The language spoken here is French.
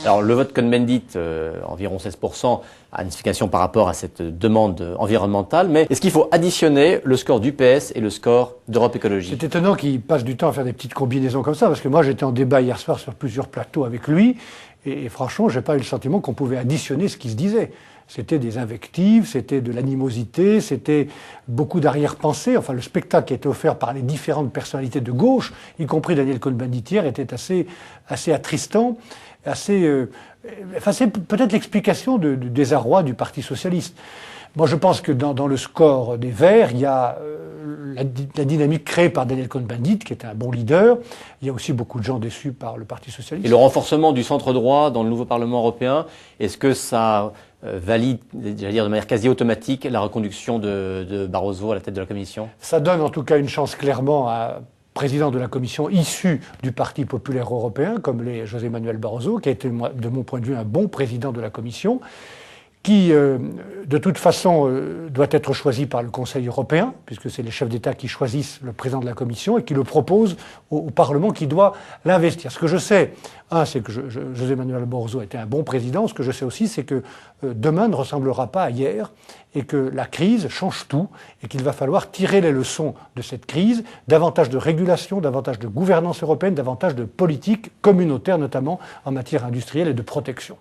Alors le vote Cohn-Bendit, environ 16%, a une signification par rapport à cette demande environnementale, mais est-ce qu'il faut additionner le score du PS et le score d'Europe Écologie? C'est étonnant qu'il passe du temps à faire des petites combinaisons comme ça, parce que moi j'étais en débat hier soir sur plusieurs plateaux avec lui, et franchement j'ai pas eu le sentiment qu'on pouvait additionner ce qui se disait. C'était des invectives, c'était de l'animosité, c'était beaucoup d'arrière-pensée. Enfin, le spectacle qui a été offert par les différentes personnalités de gauche, y compris Daniel Cohn-Bendit hier, était assez attristant, enfin, c'est peut-être l'explication du désarroi du Parti socialiste. Moi, je pense que dans le score des Verts, il y a la dynamique créée par Daniel Cohn-Bendit, qui était un bon leader. Il y a aussi beaucoup de gens déçus par le Parti socialiste. Et le renforcement du centre-droit dans le nouveau Parlement européen, est-ce que ça valide, j'allais dire de manière quasi automatique, la reconduction de Barroso à la tête de la Commission? Ça donne en tout cas une chance clairement à président de la Commission issu du Parti populaire européen, comme l'est José Manuel Barroso, qui a été, de mon point de vue, un bon président de la Commission, qui, de toute façon, doit être choisi par le Conseil européen, puisque c'est les chefs d'État qui choisissent le président de la Commission et qui le proposent au Parlement qui doit l'investir. Ce que je sais, c'est que José Manuel Barroso a été un bon président. Ce que je sais aussi, c'est que demain ne ressemblera pas à hier et que la crise change tout et qu'il va falloir tirer les leçons de cette crise, davantage de régulation, davantage de gouvernance européenne, davantage de politique communautaire, notamment en matière industrielle et de protection.